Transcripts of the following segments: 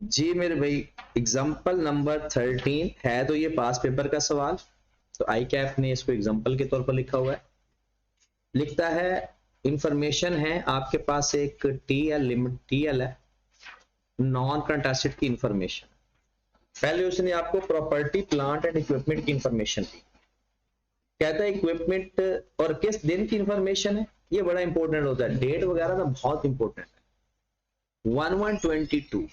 जी मेरे भाई, example number 13 है तो ये पास पेपर का सवाल, तो आई कैप ने इसको एग्जाम्पल के तौर पर लिखा हुआ है। लिखता है इंफॉर्मेशन है आपके पास एक टीएल लिमिट, टीएल है नॉन करंट एसेट की इंफॉर्मेशन। पहले उसने आपको प्रॉपर्टी प्लांट एंड इक्विपमेंट की इंफॉर्मेशन दी। कहता है इक्विपमेंट और किस दिन की इंफॉर्मेशन है, ये बड़ा इंपॉर्टेंट होता है, डेट वगैरह ना बहुत इंपॉर्टेंट है। 1122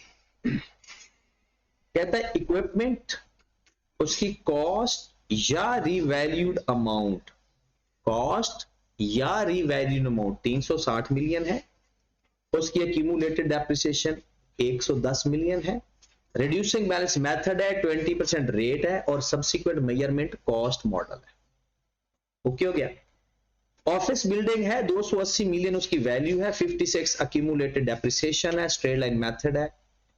कहता है इक्विपमेंट उसकी कॉस्ट या रिवैल्यूड अमाउंट, कॉस्ट या रिवैल्यूड अमाउंट 360 मिलियन है, उसकी एक्यूमुलेटेड डेप्रिसिएशन 110 मिलियन है, रिड्यूसिंग बैलेंस मेथड है 20% रेट है और सब्सिक्वेंट मेजरमेंट कॉस्ट मॉडल है। ओके हो गया। ऑफिस बिल्डिंग है 280 मिलियन उसकी वैल्यू है, 56 एक्यूमुलेटेड डेप्रिसिएशन है, स्ट्रेट लाइन मेथड है,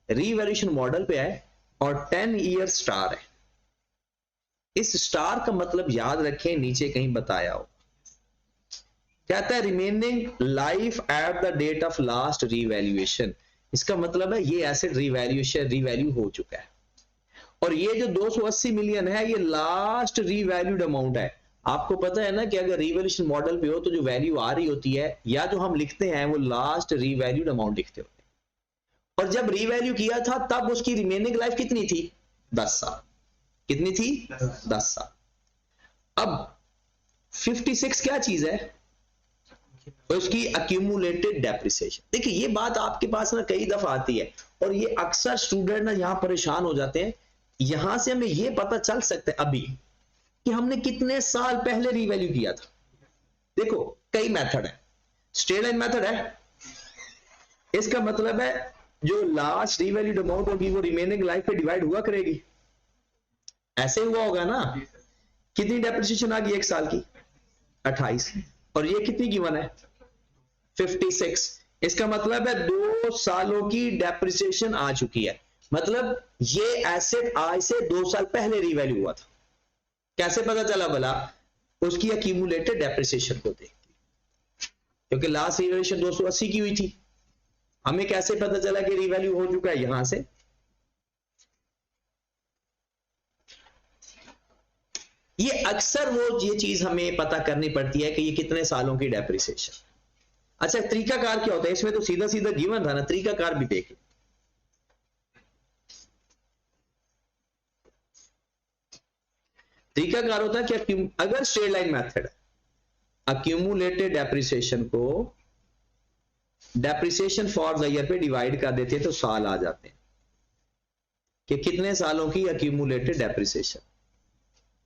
रीवैल्यूएशन मॉडल पे है और 10 ईयर स्टार है। इस स्टार का मतलब याद रखें, नीचे कहीं बताया हो। कहता है remaining life at the date of last revaluation, इसका मतलब है ये एसेट रिवैल्यू हो चुका है और ये जो 280 मिलियन है ये लास्ट रिवैल्यूड अमाउंट है। आपको पता है ना कि अगर रिवैल्यूएशन मॉडल पे हो तो जो वैल्यू आ रही होती है या जो हम लिखते हैं वो लास्ट रिवैल्यूड अमाउंट लिखते होते हैं। और जब रिवैल्यू किया था तब उसकी रिमेनिंग लाइफ कितनी थी? 10 साल। कितनी थी? 10 साल। अब 56 क्या चीज है? उसकी एक्यूमुलेटेड डेप्रिसिएशन। देखिए ये बात आपके पास ना कई दफा आती है और ये अक्सर स्टूडेंट ना यहां परेशान हो जाते हैं। यहां से हमें ये पता चल सकता है अभी कि हमने कितने साल पहले रिवैल्यू किया था। देखो कई मेथड है, स्ट्रेट लाइन मेथड है, इसका मतलब है जो लास्ट रिवैल्यूड अमाउंट होगी वो रिमेनिंग लाइफ पे डिवाइड हुआ करेगी। ऐसे हुआ होगा ना। कितनी डेप्रिसिएशन आ गई एक साल की? 28। और ये कितनी गिवन है? 56। इसका मतलब है 2 सालों की डेप्रिसिएशन आ चुकी है। मतलब ये एसेट आज से 2 साल पहले रिवैल्यू हुआ था। कैसे पता चला भला? उसकी एक्यूमुलेटेड डेप्रिसिएशन को देख के, क्योंकि लास्ट रिवैल्यूएशन 280 की हुई थी। हमें कैसे पता चला कि रिवैल्यू हो चुका है? यहां से ये अक्सर ये चीज हमें पता करनी पड़ती है कि ये कितने सालों की डेप्रिसिएशन। अच्छा तरीकाकार क्या होता है इसमें? तो सीधा सीधा गिवन था ना, तरीकाकार भी देख लो। तरीकाकार होता है कि अगर straight line method accumulated depreciation को डेप्रिसिएशन फॉर द ईयर पे डिवाइड कर देते हैं तो साल आ जाते हैं कि कितने सालों की एक्यूमुलेटेड डेप्रिसिएशन।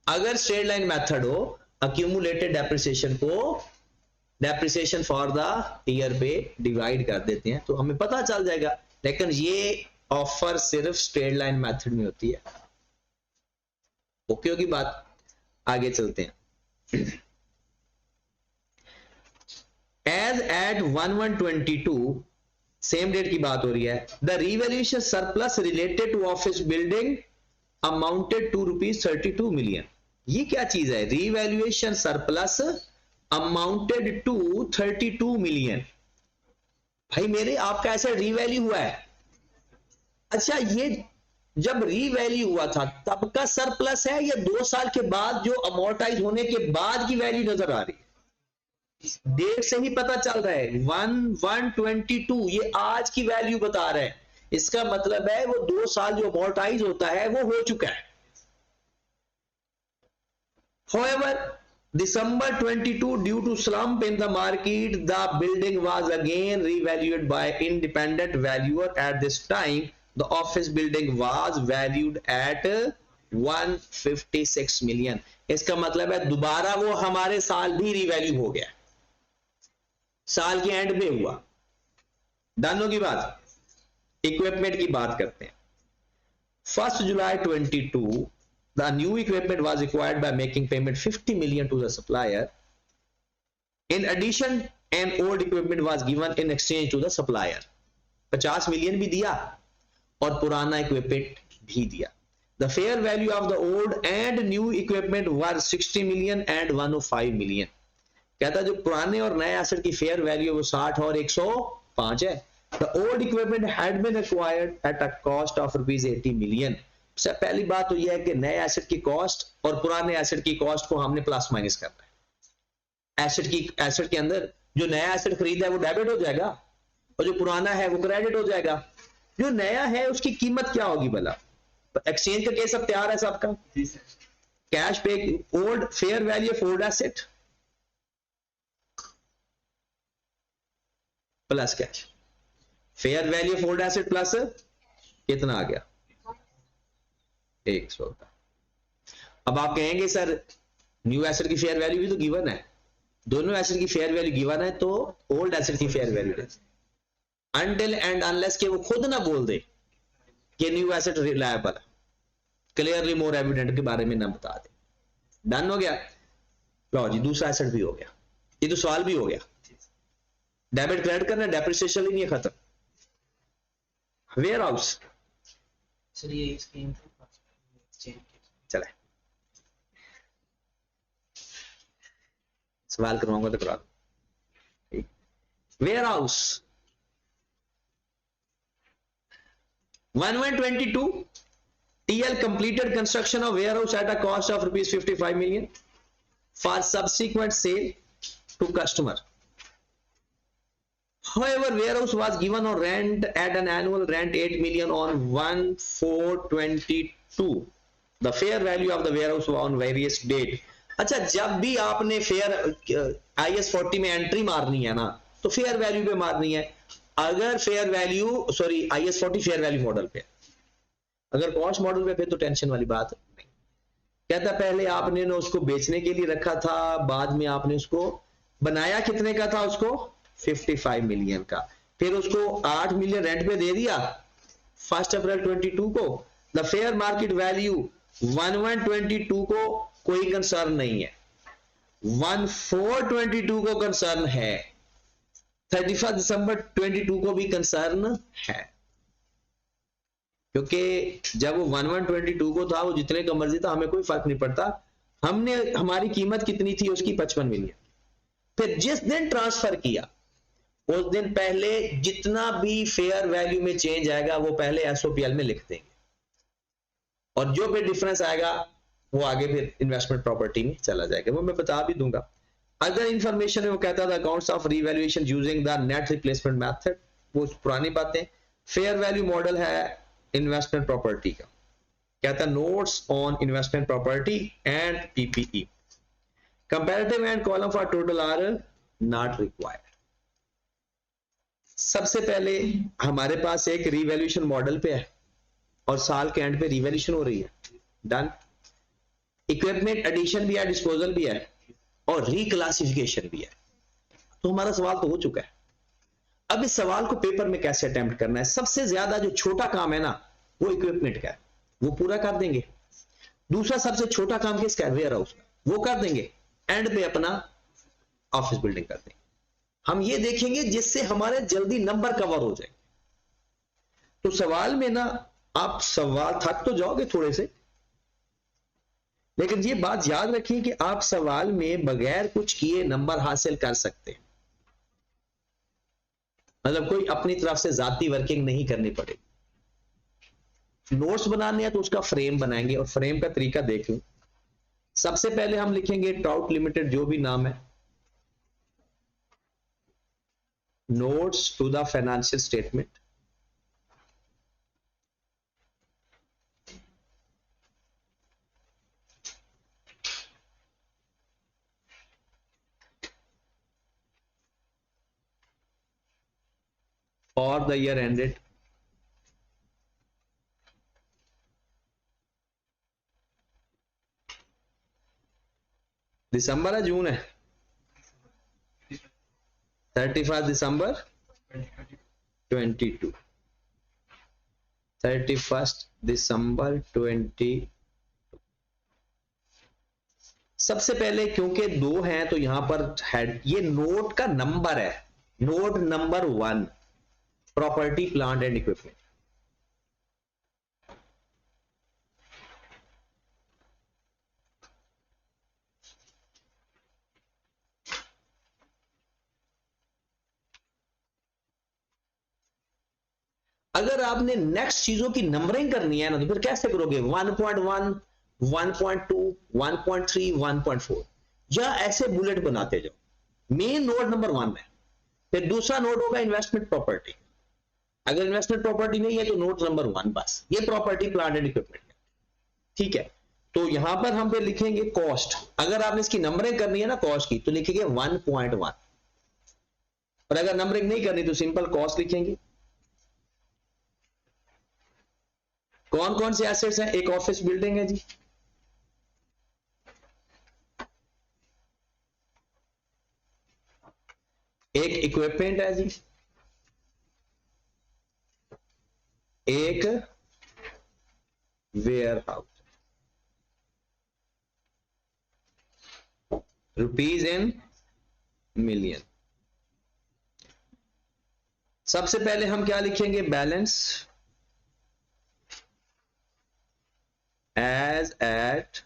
अगर स्ट्रेट लाइन मेथड हो, एक्यूमुलेटेड डेप्रिसिएशन को डेप्रिसिएशन फॉर द ईयर पे डिवाइड कर देते हैं तो हमें पता चल जाएगा। लेकिन ये ऑफर सिर्फ स्ट्रेट लाइन मेथड में होती है। ओके होगी बात? आगे चलते हैं। एज एट 1122 सेम डेट की बात हो रही है। The revaluation surplus related to office building amounted to ₹32 million. ये क्या चीज है? Revaluation surplus amounted to 32 million. भाई मेरे आपका ऐसा रिवैल्यू हुआ है। अच्छा ये जब रीवैल्यू हुआ था तब का सरप्लस है या 2 साल के बाद जो अमोर्टाइज होने के बाद की वैल्यू नजर आ रही है? डेट से ही पता चल रहा है 1122 ये आज की वैल्यू बता रहे हैं। इसका मतलब है वो 2 साल जो अमोर्टाइज होता है वो हो चुका है। However, December 22 due to slump in the market the building was again revalued by independent valuer. At this time the office building was valued at 156 million. इसका मतलब है दोबारा वो हमारे साल भी रिवैल्यू हो गया, साल के एंड में हुआ। डन होगी बात? इक्विपमेंट की बात करते हैं। 1 जुलाई 22 the new equipment was acquired by making payment 50 million to the supplier. In addition an old equipment was given in exchange to the supplier. 50 million भी दिया और पुराना इक्विपमेंट भी दिया। The fair value of the old and new equipment were 60 million and 105 million. कहता जो पुराने और नए एसेट की फेयर वैल्यू वो 60 और 105 है। The old equipment had been acquired at a cost of rupees 80 million. सबसे पहली बात तो यह है कि नए एसेट की कॉस्ट और पुराने एसेट की कॉस्ट को हमने प्लस माइनस करना है। एसेट के अंदर जो नया एसेट खरीदा है वो डेबिट हो जाएगा और जो पुराना है वो क्रेडिट हो जाएगा। जो नया है उसकी कीमत क्या होगी भला? एक्सचेंज का केस अब तैयार है सबका। कैश पे old fair value of old asset plus cash, fair value of old asset plus कितना आ गया? 100 का। अब आप कहेंगे सर न्यू एसेट की फेयर वैल्यू भी तो गिवन है, दोनों एसेट की फेयर वैल्यू गिवन है तो ओल्ड एसेट की fair value until and unless के वो खुद ना बोल दे कि न्यू एसेट रिलायबल है, क्लियरली मोर एविडेंट के बारे में ना बता दे। डन हो गया? लो जी, दूसरा एसेट भी हो गया। ये तो सवाल भी हो गया। डेबिट क्रेडिट करना, डेप्रिसिएशन ही नहीं है, खत्म। वेयर हाउस चले, सवाल करवाऊंगा तो करा दो। Warehouse 1122 TL completed construction of warehouse at a cost of rupees 55 million for subsequent sale to customer. However, warehouse was given on rent at an annual rent 8 million on 1/4/22. The fair value of the warehouse was on various date. अच्छा, जब भी आपने fair IS 40 में entry मारनी है ना तो fair value पे मारनी है। अगर fair value IS 40 fair value model पे, अगर कॉस्ट मॉडल पे फिर तो टेंशन वाली बात नहीं। कहता पहले आपने ना उसको बेचने के लिए रखा था, बाद में आपने उसको बनाया कितने का था? उसको 55 मिलियन का, फिर उसको 8 मिलियन रेंट पे दे दिया 1 अप्रैल 22 को। द फेयर मार्केट वैल्यू 1122 को कोई कंसर्न नहीं है, 1422 को कंसर्न है, 31 दिसंबर 22 को भी कंसर्न है, क्योंकि जब वो 1122 को था वो जितने का मर्जी था हमें कोई फर्क नहीं पड़ता। हमने हमारी कीमत कितनी थी उसकी 55 मिलियन। फिर जिस दिन ट्रांसफर किया उस दिन पहले जितना भी फेयर वैल्यू में चेंज आएगा वो पहले एसओपीएल में लिख देंगे और जो भी डिफरेंस आएगा वो आगे फिर इन्वेस्टमेंट प्रॉपर्टी में चला जाएगा, वो मैं बता भी दूंगा। अगर इंफॉर्मेशन में वो कहता था accounts of revaluation using the net replacement method, वो पुरानी बातें। फेयर वैल्यू मॉडल है इन्वेस्टमेंट प्रॉपर्टी का, कहता notes on investment property and PPE. Comparative and column for total are not required. सबसे पहले हमारे पास एक रीवैल्यूएशन मॉडल पे है और साल के एंड पे रीवैल्यूएशन हो रही है, डन। इक्विपमेंट एडिशन भी है, डिस्पोजल भी है और रिक्लासिफिकेशन भी है। तो हमारा सवाल तो हो चुका है। अब इस सवाल को पेपर में कैसे अटेम्प्ट करना है? सबसे ज्यादा जो छोटा काम है ना वो इक्विपमेंट का है, वो पूरा कर देंगे। दूसरा सबसे छोटा काम किसका है? वेयर हाउस का, वो कर देंगे। एंड पे अपना ऑफिस बिल्डिंग कर देंगे। हम ये देखेंगे जिससे हमारे जल्दी नंबर कवर हो जाए। तो सवाल में ना आप सवाल थक तो जाओगे थोड़े से, लेकिन ये बात याद रखिए कि आप सवाल में बगैर कुछ किए नंबर हासिल कर सकते हैं। मतलब कोई अपनी तरफ से जाती वर्किंग नहीं करनी पड़ेगी। नोट्स बनाने हैं तो उसका फ्रेम बनाएंगे और फ्रेम का तरीका देख लो। सबसे पहले हम लिखेंगे ट्राउट लिमिटेड, जो भी नाम है, notes to the financial statement. और द ईयर एंडेड दिसंबर है जून है? 31 दिसंबर 22, 31 दिसंबर 20। सबसे पहले क्योंकि दो हैं तो यहां पर हेड, ये नोट का नंबर है, note number 1, property plant and equipment. अगर आपने नेक्स्ट चीजों की नंबरिंग करनी है ना, तो फिर कैसे करोगे? 1.1, 1.2, 1.3, 1.4, या ऐसे बुलेट बनाते जाओ। मेन नोड नंबर 1 है, फिर दूसरा नोड होगा इन्वेस्टमेंट प्रॉपर्टी। अगर इन्वेस्टमेंट प्रॉपर्टी नहीं है तो नोड नंबर 1 बस, ये प्रॉपर्टी प्लांट एंड इक्विपमेंट है, ठीक है। तो यहां पर हम फिर लिखेंगे कॉस्ट। अगर आपने इसकी नंबरिंग करनी है ना कॉस्ट की, तो लिखेंगे 1.1, और अगर नंबरिंग नहीं करनी तो सिंपल कॉस्ट लिखेंगे। कौन कौन से एसेट्स हैं? एक ऑफिस बिल्डिंग है जी, एक इक्विपमेंट है जी, एक warehouse. Rupees in million. सबसे पहले हम क्या लिखेंगे? Balance as at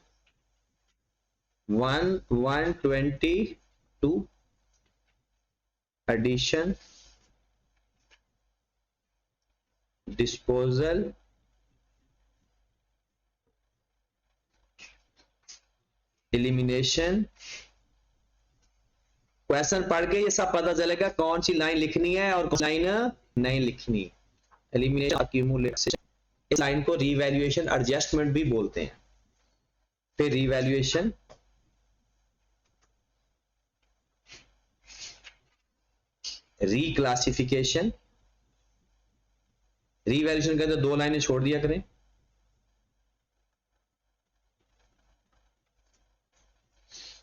1/1/22, addition, disposal, elimination। Question पढ़ के ये सब पता चलेगा कौन सी लाइन लिखनी है और कौन सी लाइन नहीं लिखनी। एलिमिनेशन, अक्यूमुलेशन, इस लाइन को रीवैल्यूएशन एडजस्टमेंट भी बोलते हैं। फिर रीवैल्यूएशन, रीक्लासिफिकेशन। रीवैल्यूएशन के अंदर 2 लाइनें छोड़ दिया करें,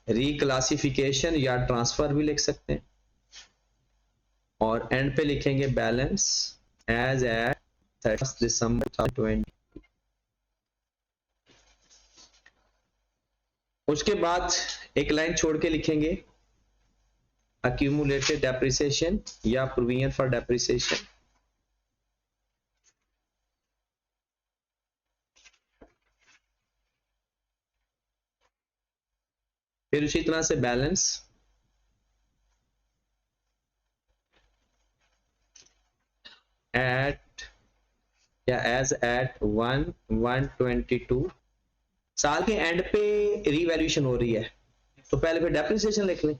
रिक्लासिफिकेशन या ट्रांसफर भी लिख सकते हैं, और एंड पे लिखेंगे बैलेंस एज एट 31 दिसंबर 2020। उसके बाद एक लाइन छोड़ के लिखेंगे accumulated depreciation या provision for depreciation। फिर उसी तरह से बैलेंस एट या एज एट 1/1/22। साल के एंड पे रीवैल्यूएशन हो रही है, तो पहले फिर डेप्रिसिएशन लिख लें।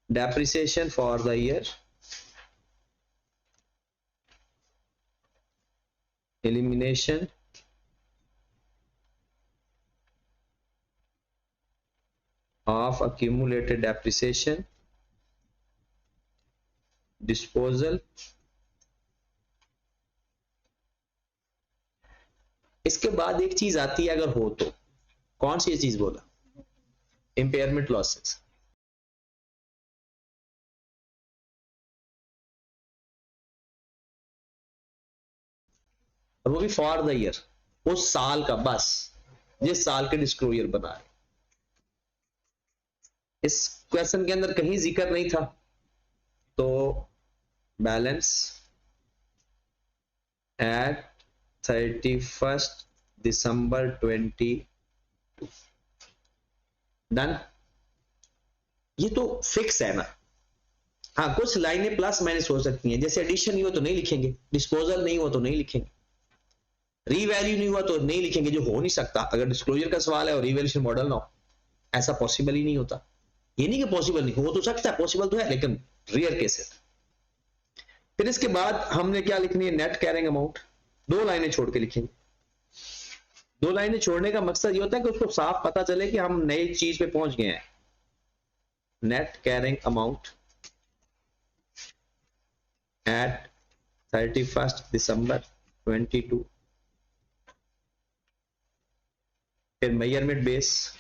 Depreciation for the year, elimination, of accumulated depreciation, disposal। इसके बाद एक चीज आती है अगर हो तो, कौन सी चीज बोला? Impairment losses. और वो भी फॉर द ईयर, उस साल का, बस जिस साल के डिस्क्लोजर बना है। इस क्वेश्चन के अंदर कहीं जिक्र नहीं था, तो बैलेंस एट 31 दिसंबर 20। डन। ये तो फिक्स है ना। हाँ, कुछ लाइनें प्लस माइनस हो सकती हैं, जैसे एडिशन नहीं हो तो नहीं लिखेंगे, डिस्पोजल नहीं हो तो नहीं लिखेंगे, रीवैल्यू नहीं हुआ तो नहीं लिखेंगे, जो हो नहीं सकता। अगर डिस्क्लोजर का सवाल है और रीवैल्यूएशन मॉडल ना हो, ऐसा पॉसिबल ही नहीं होता। ये नहीं कि पॉसिबल नहीं हो तो सकता है, पॉसिबल तो है, लेकिन रेयर केस है। फिर इसके बाद हमने क्या लिखनी है? Net carrying amount. 2 लाइनें छोड़ के लिखेंगे। 2 लाइनें छोड़ने का मकसद ये होता है कि उसको साफ पता चले कि हम नई चीज पे पहुंच गए हैं। नेट कैरिंग अमाउंट एट 31 दिसंबर 22। फिर मेजरमेंट बेस,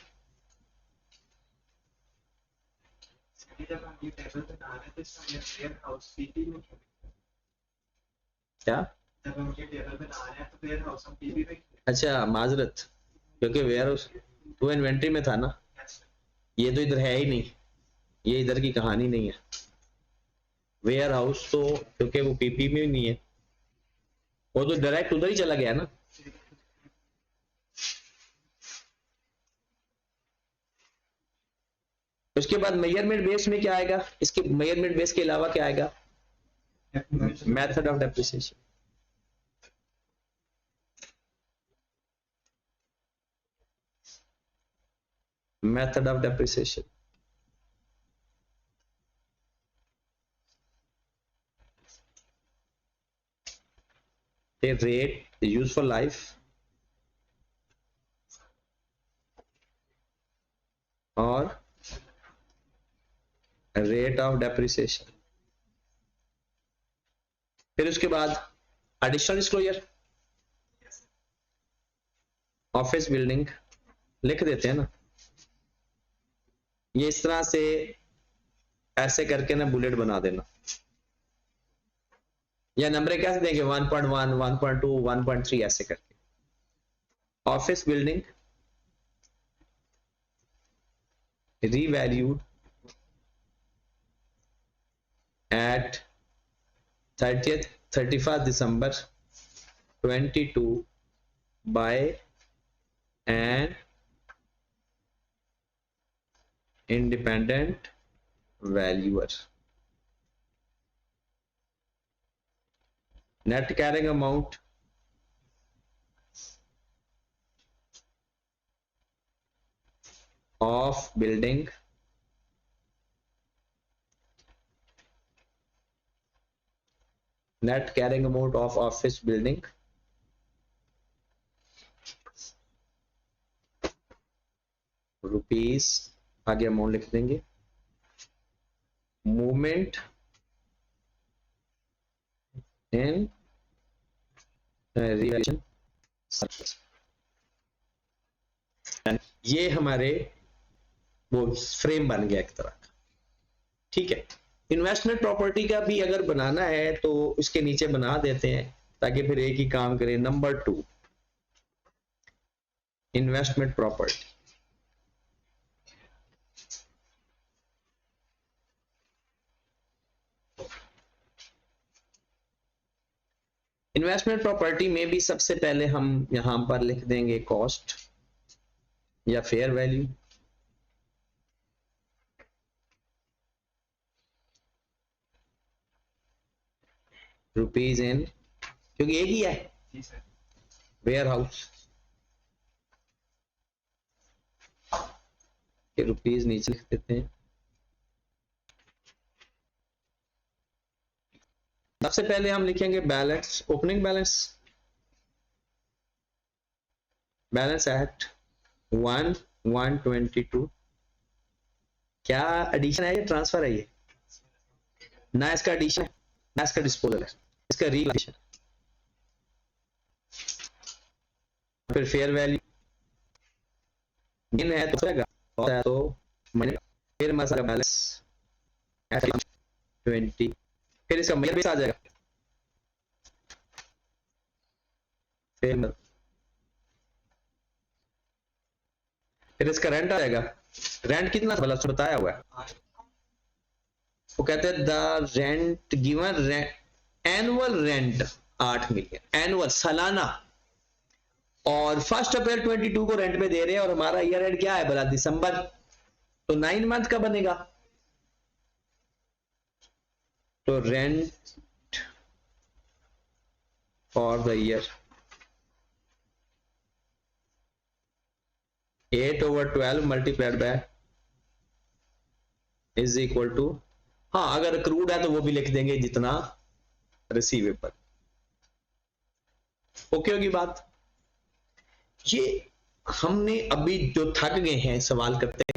क्या? अच्छा, माजरत, क्योंकि वेयर हाउस तो इन्वेंट्री में था ना, ये तो इधर है ही नहीं, ये इधर की कहानी नहीं है। वेयर हाउस तो क्योंकि वो पीपी में नहीं है, वो तो डायरेक्ट उधर ही चला गया ना। उसके बाद मेजरमेंट बेस में क्या आएगा? इसके मेजरमेंट बेस के अलावा क्या आएगा? Method of depreciation. Method of depreciation, rate, useful life और रेट ऑफ डेप्रिसिएशन। फिर उसके बाद एडिशनल डिस्क्लोजर, ऑफिस बिल्डिंग लिख देते हैं ना, ये इस तरह से ऐसे करके ना बुलेट बना देना, या नंबर कैसे देंगे 1.1, 1.2, 1.3 ऐसे करके। Office building revalued at 31st December 22 by an independent valuer. Net carrying amount of building net carrying amount of office building rupees, आगे अमाउंट लिख देंगे, मूवमेंट इन रिलेशन, ये हमारे वो फ्रेम बन गया एक तरह का। ठीक है, इन्वेस्टमेंट प्रॉपर्टी का भी अगर बनाना है तो इसके नीचे बना देते हैं ताकि फिर एक ही काम करें। Number 2, investment property. Investment property में भी सबसे पहले हम यहां पर लिख देंगे कॉस्ट या फेयर वैल्यू, रुपीज इन, क्योंकि एक ही है वेयर हाउस के रुपीज नीचे लिख देते हैं। सबसे पहले हम लिखेंगे balance, opening balance, balance at 1/1/22। क्या एडिशन है या ट्रांसफर है? ये ना इसका एडिशन है ना इसका डिस्पोजल है, इसका रीवैल्यूएशन। फिर फेयर वैल्यू इन है तो मैंने फिर मसाला बैलेंस 20, फिर इसका मेयर बेस आ जाएगा, फिर इसका रेंट आ जाएगा। रेंट कितना भला बताया हुआ है, वो कहते हैं the rent given annual rent 8 million annual सालाना, और 1 अप्रैल 22 को रेंट पे दे रहे हैं और हमारा ईयर एंड क्या है भला दिसंबर, तो 9 मंथ का बनेगा। तो rent for the year 8/12 multiplied by is equal to, हाँ अगर अक्रूड है तो वो भी लिख देंगे जितना रिसीवेबल। ओके होगी बात। ये हमने अभी जो थक गए हैं सवाल करते हैं,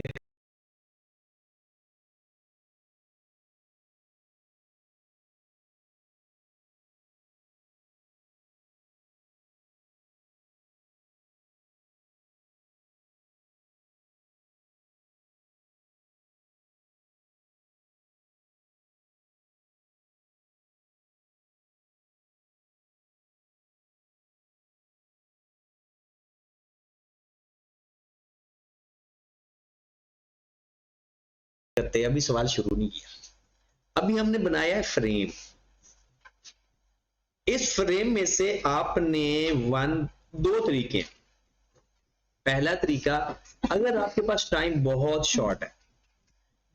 अभी सवाल शुरू नहीं किया, अभी हमने बनाया है फ्रेम। इस फ्रेम में से आपने दो तरीके, पहला तरीका अगर आपके पास टाइम बहुत शॉर्ट है,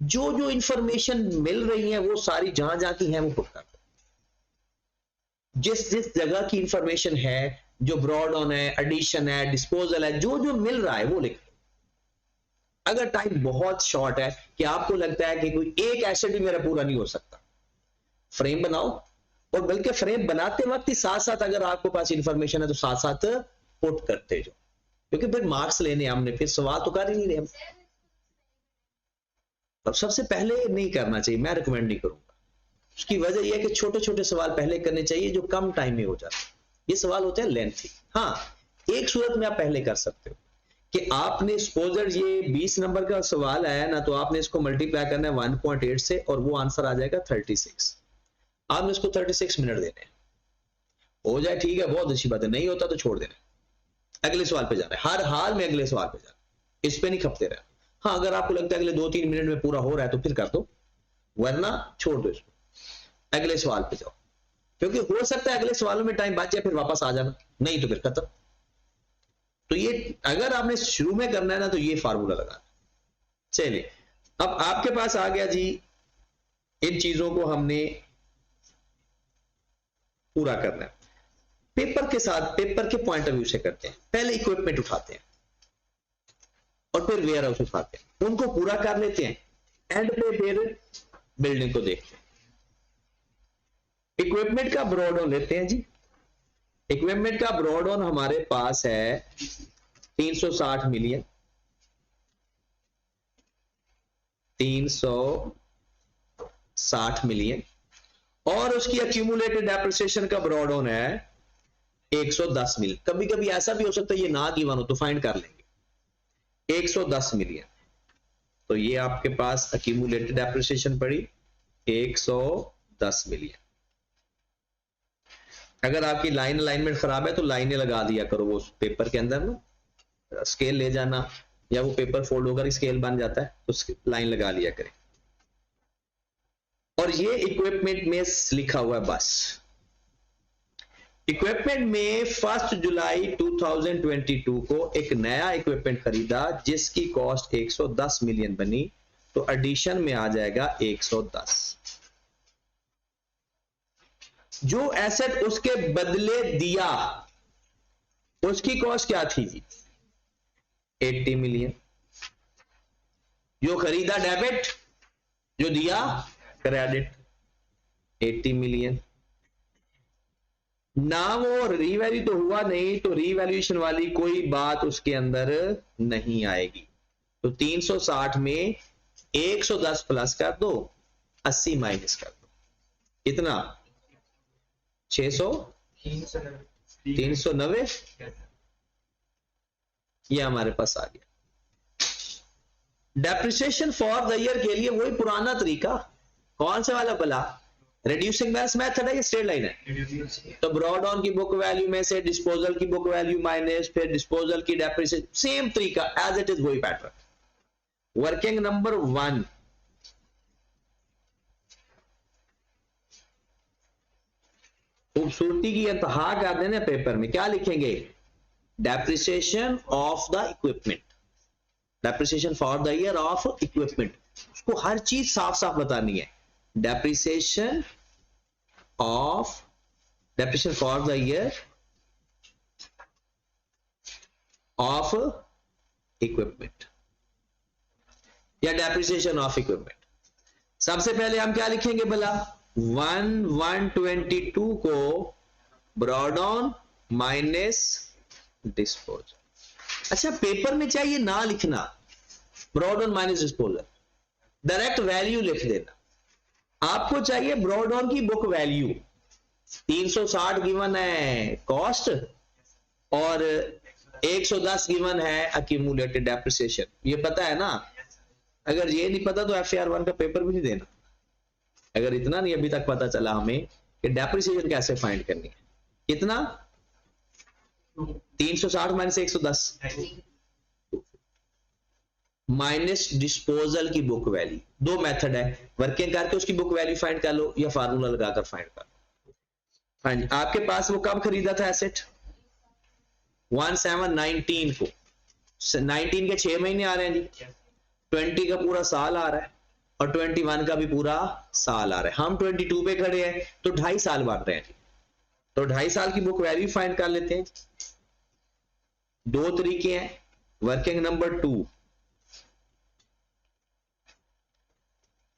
जो जो इंफॉर्मेशन मिल रही है वो सारी जहां जहां की है वो पुट कर दो, जिस जिस जगह की इंफॉर्मेशन है, जो ब्रॉड ऑन है, एडिशन है, डिस्पोजल है, जो जो मिल रहा है वो लिख। अगर टाइम बहुत शॉर्ट है कि आपको लगता है कि कोई एक एसेट भी मेरा पूरा नहीं हो सकता, फ्रेम बनाओ, और बल्कि फ्रेम बनाते वक्त ही साथ साथ अगर आपके पास इंफॉर्मेशन है तो साथ साथ पुट करते जाओ, क्योंकि फिर मार्क्स लेने हमने, फिर सवाल तो कर ही नहीं रहे हम। अब सबसे पहले नहीं करना चाहिए, मैं रिकमेंड नहीं करूंगा। उसकी वजह यह है कि छोटे छोटे सवाल पहले करने चाहिए जो कम टाइम में हो जाते हैं। ये सवाल होते हैं लेंथी। हाँ, एक सूरत में आप पहले कर सकते हो कि आपने सपोजर ये 20 नंबर का सवाल आया ना, तो आपने इसको मल्टीप्लाई करना है 1.8 से और वो आंसर आ जाएगा 36। आपने इसको 36 मिनट देने हैं, हो जाए ठीक है, बहुत अच्छी बात है, नहीं होता तो छोड़ देना, अगले सवाल पे जाना है, हर हाल में अगले सवाल पे जाना, इस पे नहीं खपते रहना। हाँ, अगर आपको लगता है अगले 2-3 मिनट में पूरा हो रहा है तो फिर कर दो, वरना छोड़ दो इसको, अगले सवाल पे जाओ, क्योंकि हो सकता है अगले सवालों में टाइम बच जाए, फिर वापस आ जाना, नहीं तो फिर खत्म। तो ये अगर आपने शुरू में करना है ना, तो ये फार्मूला लगाना। चलिए, अब आपके पास आ गया जी, इन चीजों को हमने पूरा करना है। पेपर के साथ, पेपर के पॉइंट ऑफ व्यू से करते हैं। पहले इक्विपमेंट उठाते हैं और फिर वेयर हाउस उठाते हैं, उनको पूरा कर लेते हैं, एंड पे फिर बिल्डिंग को देखते हैं। इक्विपमेंट का ब्रॉड ऑन लेते हैं जी। इक्विपमेंट का ब्रॉड ऑन हमारे पास है 360 मिलियन, 360 मिलियन, और उसकी एक्यूमुलेटेड डेप्रिसिएशन का ब्रॉड ऑन है 110 मिलियन। कभी कभी ऐसा भी हो सकता है ये ना गिवन हो, तो फाइंड कर लेंगे 110 मिलियन। तो ये आपके पास एक्यूमुलेटेड डेप्रिसिएशन पड़ी 110 मिलियन। अगर आपकी लाइन अलाइनमेंट खराब है तो लाइनें लगा दिया करो वो पेपर के अंदर ना, स्केल ले जाना, या वो पेपर फोल्ड होकर स्केल बन जाता है तो लाइन लगा लिया करें। और ये इक्विपमेंट में लिखा हुआ है बस। इक्विपमेंट में 1 जुलाई 2022 को एक नया इक्विपमेंट खरीदा जिसकी कॉस्ट 110 मिलियन बनी, तो एडिशन में आ जाएगा 110। जो एसेट उसके बदले दिया उसकी कॉस्ट क्या थी जी? 80 मिलियन। जो खरीदा डेबिट, जो दिया क्रेडिट, 80 मिलियन। ना वो रीवैल्यू तो हुआ नहीं, तो रीवैल्यूएशन वाली कोई बात उसके अंदर नहीं आएगी। तो 360 में 110 प्लस कर दो, 80 माइनस कर दो, कितना? 600, 390, ये हमारे पास आ गया। डेप्रिसिएशन फॉर द ईयर के लिए वही पुराना तरीका, कौन से वाला भला? रिड्यूसिंग बैलेंस मेथड है या स्ट्रेट लाइन है? तो ब्रॉड ऑन की बुक वैल्यू में से डिस्पोजल की बुक वैल्यू माइनस फिर डिस्पोजल की डेप्रिसिएशन, सेम तरीका एज इट इज, वही पैटर्न। वर्किंग नंबर 1, खूबसूरती की इंतहा कर देना पेपर में, क्या लिखेंगे? Depreciation of the equipment, depreciation for the year of equipment. उसको हर चीज साफ साफ बतानी है। Depreciation for the year of equipment या डेप्रिसिएशन ऑफ इक्विपमेंट। सबसे पहले हम क्या लिखेंगे भला? 1/122 को ब्रॉड ऑन माइनस डिस्पोजल। अच्छा, पेपर में चाहिए ना लिखना brought on minus disposal, direct value लिख देना। आपको चाहिए ब्रॉड ऑन की बुक वैल्यू, 360 गिवन है कॉस्ट और 110 गिवन है एक्यूमुलेटेड डेप्रिसिएशन। ये पता है ना? अगर ये नहीं पता तो FAR1 का पेपर भी नहीं देना। अगर इतना नहीं अभी तक पता चला हमें कि डेप्रिसिएशन कैसे फाइंड करनी है, कितना? 360 माइनस 110 माइनस डिस्पोजल की बुक वैल्यू। दो मेथड है, वर्किंग करके उसकी बुक वैल्यू फाइंड कर लो या फार्मूला लगाकर फाइंड कर लो। हाँ जी, आपके पास वो कब खरीदा था एसेट? 1719 को। 19 के 6 महीने आ रहे हैं जी, 20 का पूरा साल आ रहा है और 21 का भी पूरा साल आ रहा है। हम 22 पे खड़े हैं तो 2.5 साल बन रहे हैं जी। तो 2.5 साल की बुक वैल्यू फाइंड कर लेते हैं। दो तरीके हैं। Working number 2,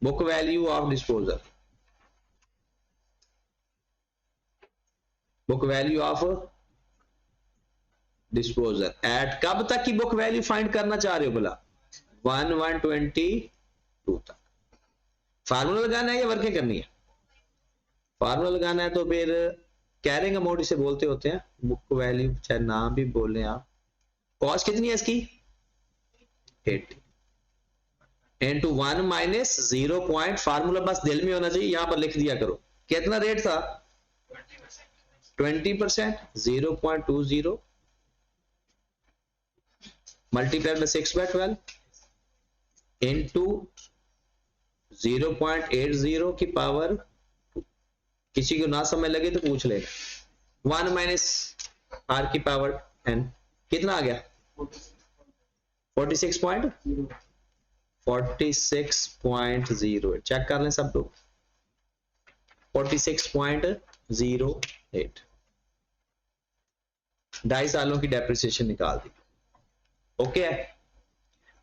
book value of disposal, book value of disposal at, कब तक की बुक वैल्यू फाइंड करना चाह रहे हो बोला? 1/122 तक। फार्मूला लगाना है या वर्किंग करनी है? फार्मूला लगाना है तो फिर कैरिंग अमाउंट इसे बोलते होते हैं, बुक वैल्यू चाहे नाम भी बोलें आप। कॉस्ट कितनी है इसकी? 80 इंटू 1 माइनस 0 पॉइंट, फार्मूला बस दिल में होना चाहिए, यहां पर लिख दिया करो। कितना रेट था? 20%, 0.20 मल्टीप्लाइड बाय 6/12 इंटू 0.80 की पावर, किसी को ना समझ लगे तो पूछ लेना। 1 माइनस आर की पावर n, कितना आ गया? 46.08, चेक कर लें सब लोग। 46.08, 2.5 सालों की डेप्रिसिएशन निकाल दी। ओके है,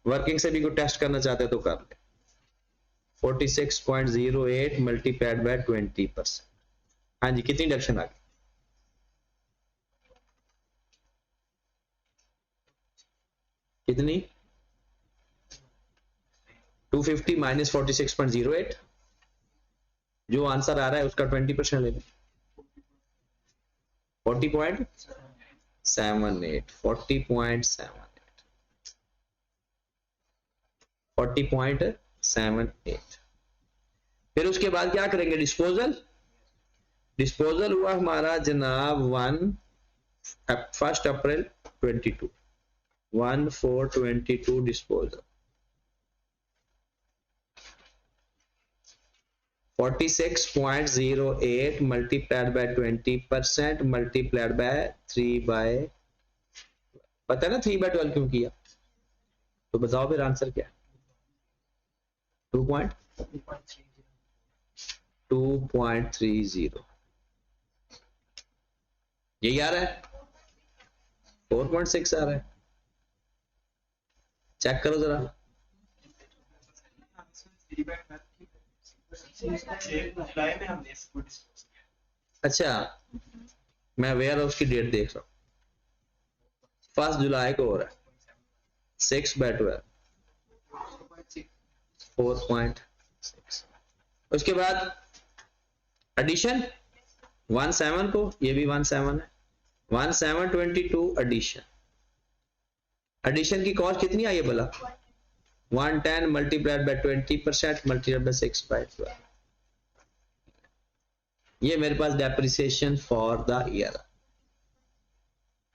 वर्किंग से भी कोई टेस्ट करना चाहते हैं तो कर ले। 46.08 मल्टीप्लाइड बाय 20%, हाँ जी कितनी डिडक्शन आ गई? कितनी? 250 माइनस 46.08, जो आंसर आ रहा है उसका 20% ले लें। 40.78, 40.78। फिर उसके बाद क्या करेंगे? डिस्पोजल, डिस्पोजल हुआ हमारा जनाब 1 अप्रैल 22, 1/4/22 disposal. 46.08 multiplied by 20% multiplied by 3/, पता है ना 3/12 क्यों किया? तो बताओ फिर आंसर क्या है? 2.30, यही आ रहा है? 4.6 आ रहा है, चेक करो जरा। अच्छा, मैं वेयर हाउस की डेट देख रहा हूं, 1 जुलाई को हो रहा है, 6/12, 4.6। उसके बाद एडिशन 1/7 को, ये भी 1/7 है, 1/7/22 एडिशन। एडिशन की कॉस्ट कितनी आई है बोला? 110 मल्टीप्लाइड बाय 20% मल्टीप्लाइड बाय 6/12। ये मेरे पास डेप्रिसिएशन फॉर द ईयर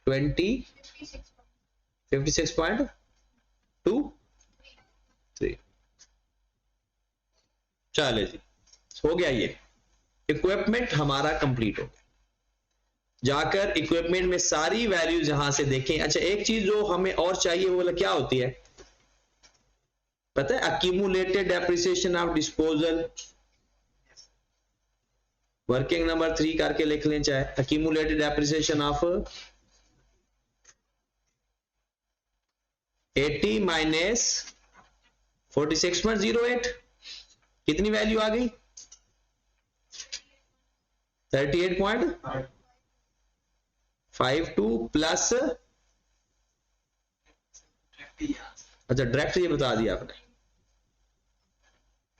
56.23। चले जी, हो गया ये। इक्विपमेंट हमारा कंप्लीट हो गया। जाकर इक्विपमेंट में सारी वैल्यू जहां से देखें। अच्छा, एक चीज जो हमें और चाहिए वो क्या होती है पता है? Accumulated depreciation of disposal, working number 3 करके लिख लें चाहे। अक्यूमुलेटेड डेप्रिसिएशन ऑफ 80 माइनस 46.08, कितनी वैल्यू आ गई? 38.52 प्लस, अच्छा डायरेक्ट ये बता दिया आपने,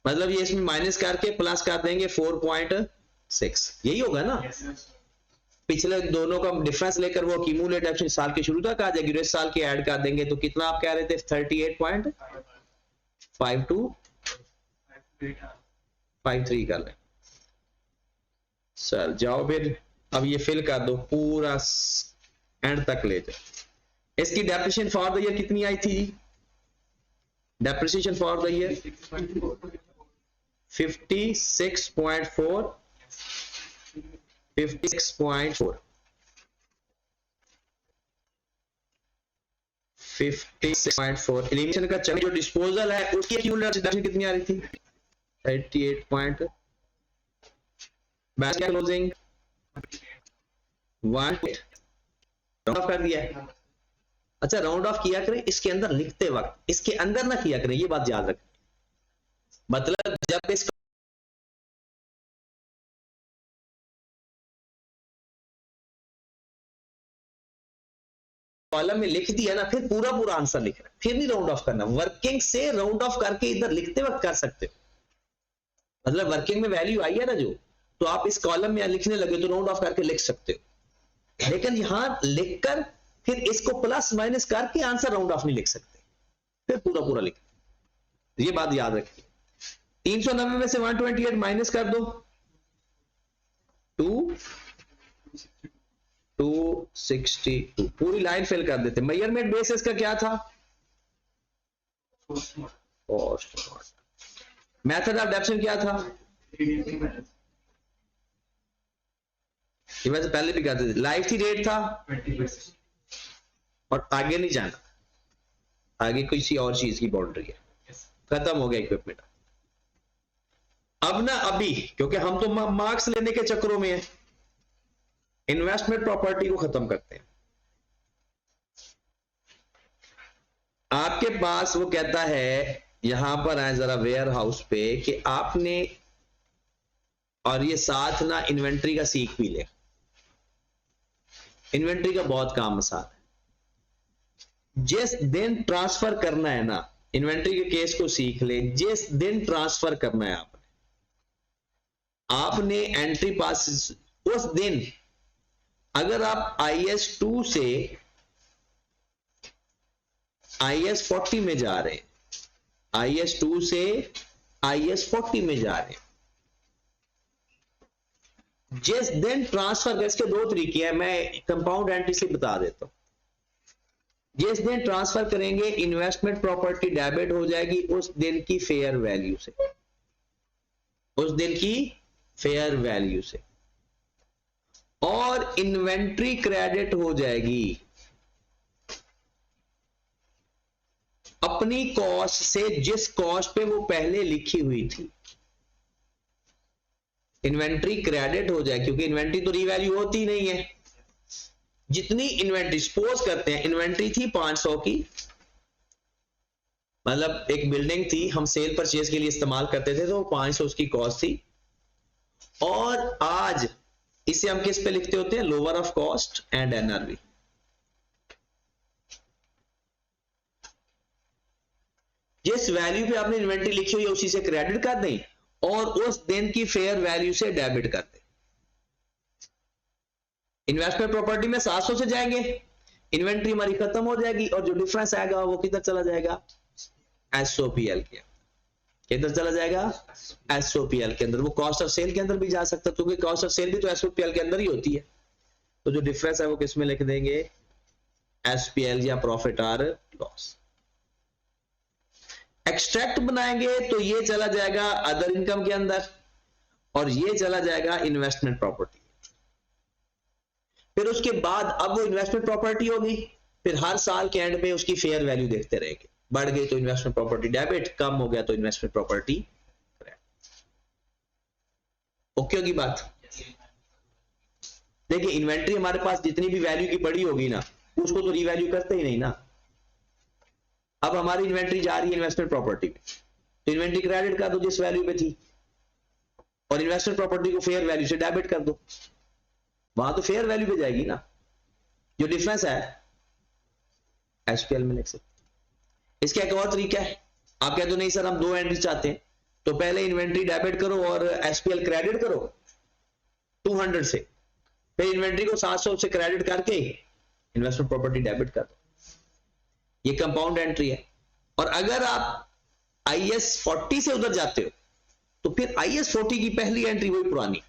मतलब ये इसमें माइनस करके प्लस कर देंगे 4.6, यही होगा ना? पिछले दोनों का डिफरेंस लेकर वो अक्यूमुलेट एक्शन साल के शुरू तक आ जाएगी, इस साल के ऐड कर देंगे तो कितना आप कह रहे थे? 38.5253 कर लें। चल जाओ फिर, अब ये फिल कर दो पूरा एंड तक ले जाओ। इसकी डेप्रिसिएशन फॉर द ईयर कितनी आई थी? Depreciation for the year 56.4, 56.4, 56.4। Elimination का चक्र जो डिस्पोजल है उसकी एक्यूमुलेटेड कितनी आ रही थी? 38. बैलेंस क्लोजिंग 1, राउंड ऑफ कर दिया है। अच्छा, राउंड ऑफ किया करें इसके अंदर लिखते वक्त, इसके अंदर ना किया करें, ये बात याद रखें। मतलब जब इस कॉलम में लिख दिया ना, फिर पूरा पूरा आंसर लिख रहा है, फिर नहीं राउंड ऑफ करना। वर्किंग से राउंड ऑफ करके इधर लिखते वक्त कर सकते हो, मतलब वर्किंग में वैल्यू आई है ना जो, तो आप इस कॉलम में लिखने लगे तो राउंड ऑफ करके लिख सकते हो, लेकिन यहां लिखकर फिर इसको प्लस माइनस करके आंसर राउंड ऑफ नहीं लिख सकते, फिर पूरा पूरा लिख, ये बात याद रखिए। 390 में से 128 माइनस कर दो, 262, पूरी लाइन फिल कर देते। मेजरमेंट बेस इसका क्या था? मेथड ऑफ डेप्शन क्या था? ये वैसे पहले भी कहते थे। लाइफ थी रेट था 20%। और आगे नहीं जाना, आगे किसी और चीज की बाउंड्री है, खत्म हो गया इक्विपमेंट। अब ना अभी क्योंकि हम तो मार्क्स लेने के चक्रों में हैं, इन्वेस्टमेंट प्रॉपर्टी को खत्म करते हैं। आपके पास वो कहता है, यहां पर आए जरा वेयर हाउस पे, कि आपने, और ये साथ ना इन्वेंट्री का सीख भी ले, इन्वेंट्री का बहुत काम आसान है। जिस दिन ट्रांसफर करना है ना, इन्वेंट्री के केस को सीख ले, जिस दिन ट्रांसफर करना है आपने एंट्री पास, उस दिन अगर आप IS2 से IS40 में जा रहे हैं, IS2 से IS40 में जा रहे हैं, जिस दिन ट्रांसफर, इसके दो तरीके हैं, मैं कंपाउंड एंट्री से बता देता हूं। जिस दिन ट्रांसफर करेंगे इन्वेस्टमेंट प्रॉपर्टी डेबिट हो जाएगी उस दिन की फेयर वैल्यू से, उस दिन की फेयर वैल्यू से, और इन्वेंट्री क्रेडिट हो जाएगी अपनी कॉस्ट से, जिस कॉस्ट पे वो पहले लिखी हुई थी। इन्वेंट्री क्रेडिट हो जाए, क्योंकि इन्वेंट्री तो रीवैल्यू होती नहीं है। जितनी इन्वेंट्री, सपोज करते हैं इन्वेंट्री थी 500 की, मतलब एक बिल्डिंग थी, हम सेल परचेज के लिए इस्तेमाल करते थे, तो 500 उसकी कॉस्ट थी, और आज इसे हम किस पे लिखते होते हैं? Lower of cost and NRV। जिस वैल्यू पे आपने इन्वेंट्री लिखी हुई है उसी से क्रेडिट कर दें और उस दिन की फेयर वैल्यू से डेबिट कर दें। इन्वेस्टमेंट प्रॉपर्टी में 700 से जाएंगे, इन्वेंट्री हमारी खत्म हो जाएगी, और जो डिफरेंस आएगा वो किधर चला जाएगा? SOPL के, किधर चला जाएगा? SOPL के अंदर। वो कॉस्ट ऑफ सेल के अंदर भी जा सकता है, क्योंकि कॉस्ट ऑफ सेल भी तो SOPL के अंदर ही होती है। तो जो डिफरेंस है वो किस में लिख देंगे? SPL या प्रॉफिट और लॉस। एक्सट्रैक्ट बनाएंगे तो ये चला जाएगा अदर इनकम के अंदर, और ये चला जाएगा इन्वेस्टमेंट प्रॉपर्टी। फिर उसके बाद अब वो इन्वेस्टमेंट प्रॉपर्टी होगी, फिर हर साल के एंड में उसकी फेयर वैल्यू देखते रहेंगे, बढ़ गई तो इन्वेस्टमेंट प्रॉपर्टी डेबिट, कम हो गया तो इन्वेस्टमेंट प्रॉपर्टी क्रेडिट। ओके होगी बात? देखिए इन्वेंट्री हमारे पास जितनी भी वैल्यू की पड़ी होगी ना, उसको तो रीवैल्यू करते ही नहीं ना। अब हमारी इन्वेंट्री जा रही है इन्वेस्टमेंट प्रॉपर्टी में, तो इन्वेंट्री क्रेडिट कर दो जिस वैल्यू पे थी, और इन्वेस्टमेंट प्रॉपर्टी को फेयर वैल्यू से डेबिट कर दो, वहां तो फेयर वैल्यू पे जाएगी ना। जो डिफरेंस है SPL में लिख सकते। इसका एक और तरीका है, आप कहते हो नहीं सर हम दो एंट्री चाहते हैं, तो पहले इन्वेंट्री डेबिट करो और SPL क्रेडिट करो 200 से, फिर इन्वेंट्री को 700 से क्रेडिट करके इन्वेस्टमेंट प्रॉपर्टी डेबिट कर दो। ये कंपाउंड एंट्री है। और अगर आप IS40 से उधर जाते हो तो फिर IS40 की पहली एंट्री वही पुरानी,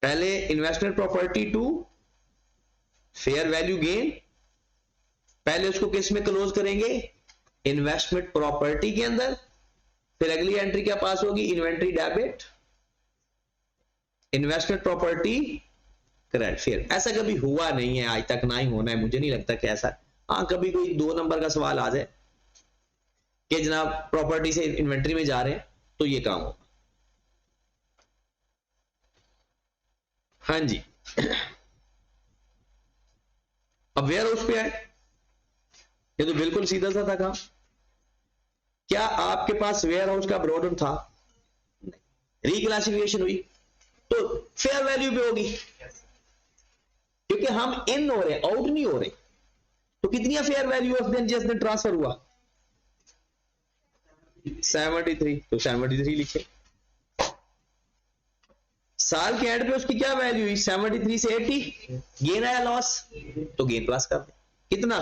पहले investment property to fair value gain, पहले उसको किस में क्लोज करेंगे? इन्वेस्टमेंट प्रॉपर्टी के अंदर। फिर अगली एंट्री क्या पास होगी? Inventory debit, investment property credit. फिर ऐसा कभी हुआ नहीं है आज तक, ना ही होना है, मुझे नहीं लगता कि ऐसा, हाँ कभी कोई 2 नंबर का सवाल आ जाए कि जनाब प्रॉपर्टी से इन्वेंट्री में जा रहे हैं तो ये काम होगा। हाँ जी। अब वेयर हाउस पे आए, ये तो बिल्कुल सीधा सा था काम। क्या आपके पास वेयर हाउस का ब्रोडन था? रिक्लासिफिकेशन हुई तो फेयर वैल्यू भी होगी, क्योंकि हम इन हो रहे, आउट नहीं हो रहे। तो कितनी फेयर वैल्यू ऑफ दिन जिस दिन ट्रांसफर हुआ? 73, तो 73 लिखे। साल के एंड पे उसकी क्या वैल्यू हुई? 73 से 80, गेन आया लॉस, तो गेन प्लस कर दे। कितना?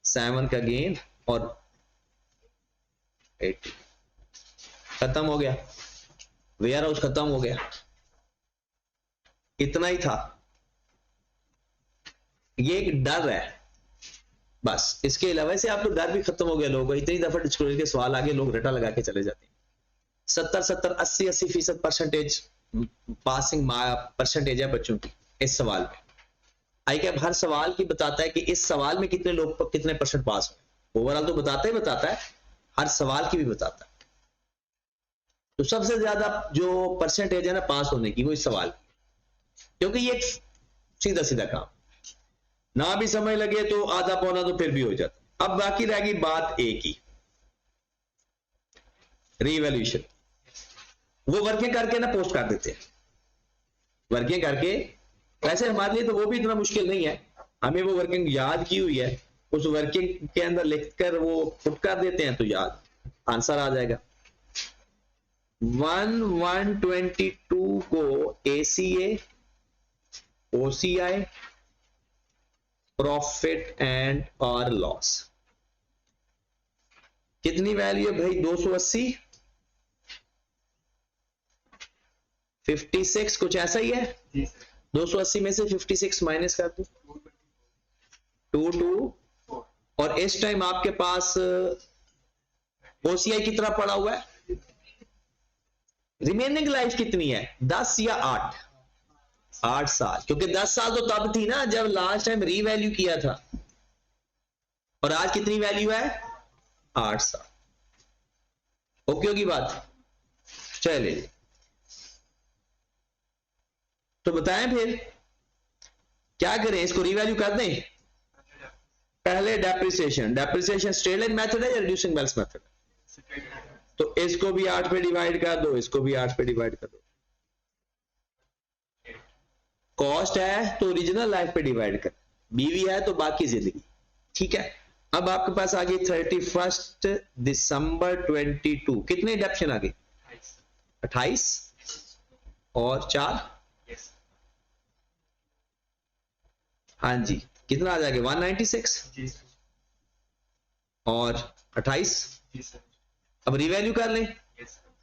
7 का गेन और 80, खत्म हो गया, वेयर हाउस खत्म हो गया। इतना ही था, ये एक डर है बस, इसके अलावा से आप तो डर भी खत्म हो गया लोगों को। इतनी दफा डिस्क्लोजर के सवाल आगे लोग रटा लगा के चले जाते हैं। 70, 80% परसेंटेज पासिंग परसेंटेज है बच्चों की इस सवाल में। आई कैप हर सवाल की बताता है कि इस सवाल में कितने लोग कितने परसेंट पास हुए। ओवरऑल तो बताता है, हर सवाल की भी बताता है। तो सबसे ज्यादा जो परसेंटेज है ना पास होने की, वो इस सवाल की, क्योंकि ये सीधा सीधा काम, ना भी समय लगे तो आधा पौना तो फिर भी हो जाता। अब बाकी रहेगी बात ए की, रीवैल्यूएशन। वो वर्किंग करके ना पोस्ट कर देते हैं, वर्किंग करके। वैसे हमारे लिए तो वो भी इतना मुश्किल नहीं है, हमें वो वर्किंग याद की हुई है, उस वर्किंग के अंदर लिखकर वो पुट कर देते हैं तो याद आंसर आ जाएगा। 122 को ACA, OCI, प्रॉफिट एंड और लॉस, कितनी वैल्यू है भाई? 280, 56, कुछ ऐसा ही है। 280 में से 56 माइनस कर दो, 22, और इस टाइम आपके पास OCI कितना पड़ा हुआ है? रिमेनिंग लाइफ कितनी है? 10 या 8? 8 साल, क्योंकि 10 साल तो तब थी ना जब लास्ट टाइम रीवैल्यू किया था, और आज कितनी वैल्यू है? 8 साल। ओके होगी बात? चलिए तो बताएं फिर क्या करें, इसको रीवैल्यू कर दें? पहले डेप्रिसिएशन स्ट्रेट लाइन मेथड है या रिड्यूसिंग बैलेंस मेथड? तो इसको भी 8 पे डिवाइड कर दो, इसको भी 8 पे डिवाइड कर दो। कॉस्ट है तो ओरिजिनल लाइफ पे डिवाइड कर, बीवी है तो बाकी जिंदगी, ठीक है। अब आपके पास आ गई 31 दिसंबर 22, कितने डेप्शन आ गई? 28 और 4, हाँ जी, कितना आ जाएगा? 196 और 28। अब रिवैल्यू कर लें।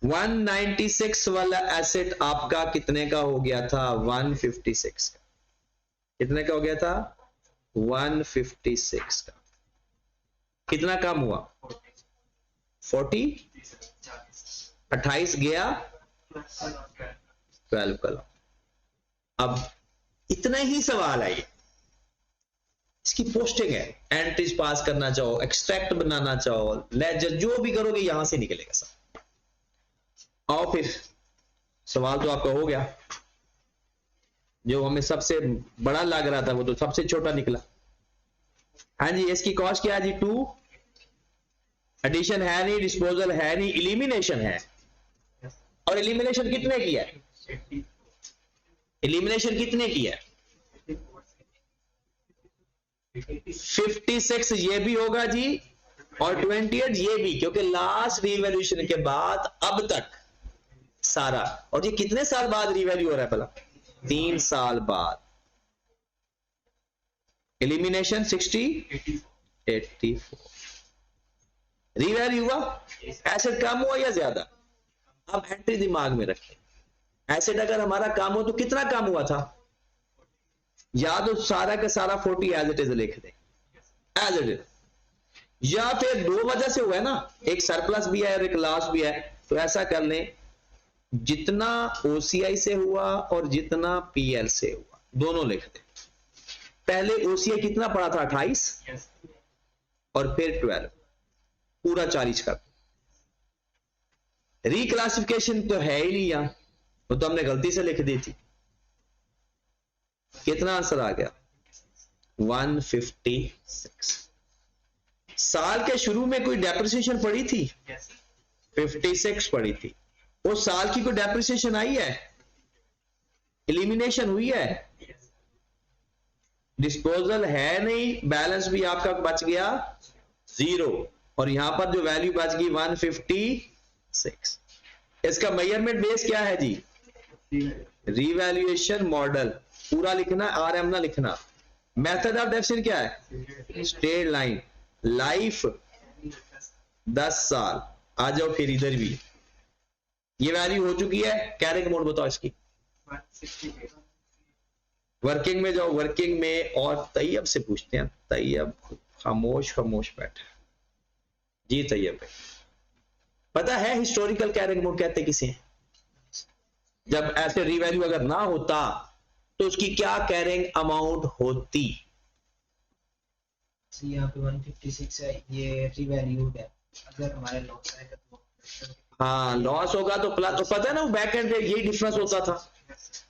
196 वाला एसेट आपका कितने का हो गया था? 156 का। कितने का हो गया था? 156 का। कितना कम हुआ? 40, 28 गया 12 का। अब इतना ही सवाल है, इसकी पोस्टिंग है, एंट्रीज पास करना चाहो, एक्सट्रैक्ट बनाना चाहो, लेजर, जो भी करोगे यहां से निकलेगा सब। आओ फिर, सवाल तो आपका हो गया, जो हमें सबसे बड़ा लग रहा था वो तो सबसे छोटा निकला। हाँ जी, इसकी कॉस्ट क्या है जी? 2, एडिशन है नहीं, डिस्पोजल है नहीं, इलिमिनेशन है। और इलिमिनेशन कितने की है? इलिमिनेशन कितने की है? 56 ये भी होगा जी, और 28 ये भी, क्योंकि लास्ट रीवैल्यूएशन के बाद अब तक सारा। और ये कितने साल बाद रीवैल्यू हो रहा है भला? 3 साल बाद। एलिमिनेशन 60, 84, रीवैल्यू हुआ, एसेट कम हुआ या ज्यादा? अब एंट्री दिमाग में रखें, एसेट अगर हमारा कम हो तो कितना कम हुआ था? या तो सारा का सारा 40 एज इट इज लिख दें, एज इट इज, या फिर दो वजह से हुआ है ना, एक सरप्लस भी है और एक लॉस भी है। तो ऐसा कर लें, जितना OCI से हुआ और जितना PL से हुआ दोनों लिख दें। पहले OCI कितना पड़ा था? 28, और फिर 12, पूरा 40 कर। रिक्लासिफिकेशन तो है ही नहीं यहां, वो तो हमने गलती से लिख दी थी। कितना आंसर आ गया? 156। साल के शुरू में कोई डेप्रिसिएशन पड़ी थी? 56 पड़ी थी। उस साल की कोई डेप्रिसिएशन आई है? एलिमिनेशन हुई है? डिस्पोजल है नहीं, बैलेंस भी आपका बच गया 0, और यहां पर जो वैल्यू बच गई 156। इसका मेजरमेंट बेस क्या है जी? Revaluation model. पूरा लिखना, आरएम ना लिखना। मेथड ऑफ डेफिनेशन क्या है? Straight line. लाइफ 10 साल। आ जाओ फिर इधर भी, ये वैल्यू हो चुकी है। कैरिंग अमाउंट बताओ इसकी। वर्किंग में जाओ, वर्किंग में, और तैयब से पूछते हैं। तैयब खामोश खामोश बैठा जी। तैयब भाई, पता है हिस्टोरिकल कैरिंग अमाउंट कहते किसे हैं? जब ऐसे रीवैल्यू अगर ना होता तो उसकी क्या कैरिंग अमाउंट होती? यहाँ पे 156 है, ये रीवैल्यूड है। अगर हमारे लॉस आएगा तो हाँ, लॉस होगा तो प्लस, तो पता है ना वो बैक एंड यही डिफरेंस होता था।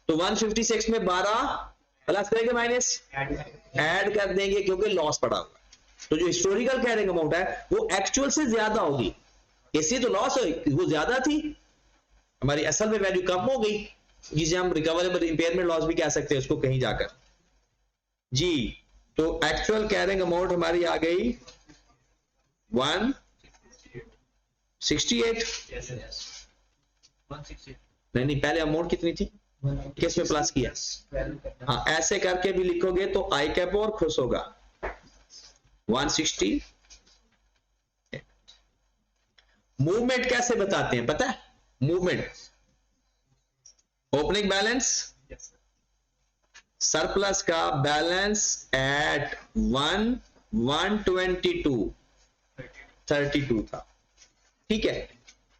तो 156 में 12 प्लस करेंगे, माइनस ऐड कर देंगे, क्योंकि लॉस पड़ा हुआ। तो जो हिस्टोरिकल कैरिंग अमाउंट है वो एक्चुअल से ज्यादा होगी, इसलिए तो लॉस वो ज्यादा थी। हमारी असल में वैल्यू कम हो गई, जिसे हम रिकवरेबल इंपेयरमेंट लॉस भी कह सकते हैं उसको कहीं जाकर जी। तो एक्चुअल कैरिंग अमाउंट हमारी आ गई 168। नहीं, पहले अमाउंट कितनी थी? किस में प्लस किया? हाँ, ऐसे करके भी लिखोगे तो आई कैप और खुश होगा। 160। मूवमेंट कैसे बताते हैं पता है? मूवमेंट, ओपनिंग बैलेंस, सरप्लस का बैलेंस एट 122 था। ठीक है,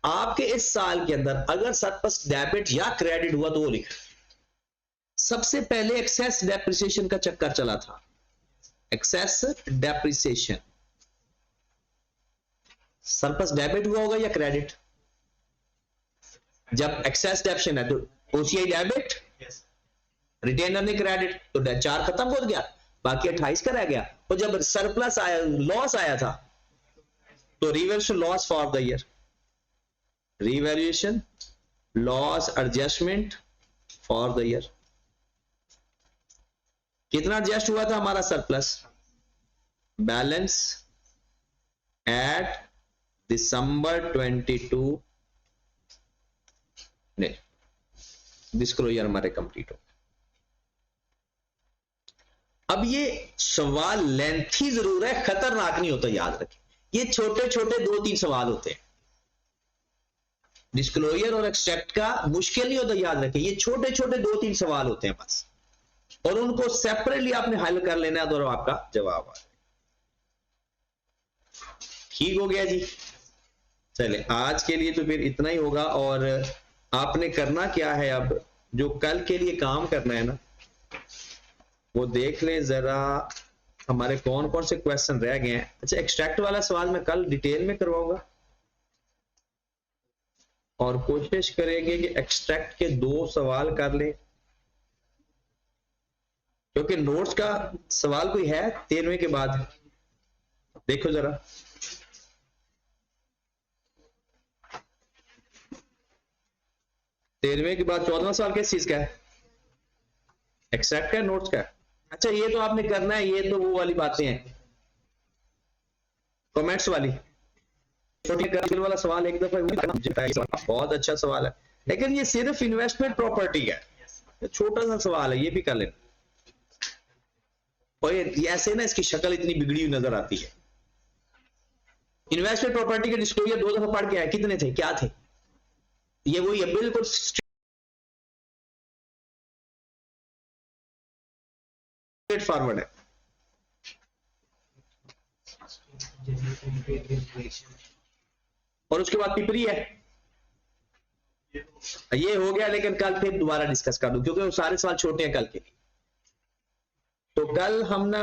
आपके इस साल के अंदर अगर सरप्लस डेबिट या क्रेडिट हुआ तो वो लिखा। सबसे पहले एक्सेस डेप्रिसिएशन का चक्कर चला था। एक्सेस डेप्रिसिएशन, सरप्लस डेबिट हुआ होगा या क्रेडिट? जब एक्सेस डेप्रिसिएशन है तो OCI debit, retain earning credit, तो 4 खत्म हो गया, बाकी 28 का रह गया। और जब सरप्लस आया, लॉस आया था, तो revaluation loss for the year, revaluation loss adjustment for the year. कितना एडजस्ट हुआ था हमारा सरप्लस? बैलेंस एट दिसंबर 22 नहीं, डिस्क्लोजर हमारे कंप्लीट हो। अब ये सवाल लेंथी जरूर है, खतरनाक नहीं होता, याद रखें। ये छोटे छोटे 2-3 सवाल होते हैं। डिस्क्लोजर और एक्सट्रैक्ट का मुश्किल नहीं होता, याद रखें। ये छोटे छोटे 2-3 सवाल होते हैं बस, और उनको सेपरेटली आपने हल कर लेना है तो आपका जवाब आ जाए। ठीक हो गया जी। चले, आज के लिए तो फिर इतना ही होगा। और आपने करना क्या है, अब जो कल के लिए काम करना है ना, वो देख ले जरा हमारे कौन कौन से क्वेश्चन रह गए हैं। अच्छा, एक्सट्रैक्ट वाला सवाल मैं कल डिटेल में करवाऊंगा, और कोशिश करेंगे कि एक्सट्रैक्ट के 2 सवाल कर ले, क्योंकि नोट्स का सवाल कोई है 13वें के बाद? देखो जरा, तेरहवें के बाद 14वां सवाल किस चीज का है? एक्सट्रैक्ट का, नोट्स का? अच्छा, ये तो आपने करना है, ये तो वो वाली बातें हैं, कमेंट्स वाली। छोटी वाला सवाल एक दफा बहुत अच्छा सवाल है, लेकिन ये सिर्फ इन्वेस्टमेंट प्रॉपर्टी है, छोटा सा सवाल है, ये भी कर लेना। और ये ऐसे ना इसकी शक्ल इतनी बिगड़ी हुई नजर आती है। इन्वेस्टमेंट प्रॉपर्टी के डिस्क्लोजर 2 दफा पढ़ के आए, कितने थे, क्या थे? ये वही है, बिल्कुल स्ट्रेट फॉरवर्ड है। और उसके बाद पिपरी है, ये हो गया। लेकिन कल फिर दोबारा डिस्कस कर दूं, क्योंकि वो सारे सवाल छोटे हैं कल के लिए। तो कल हम ना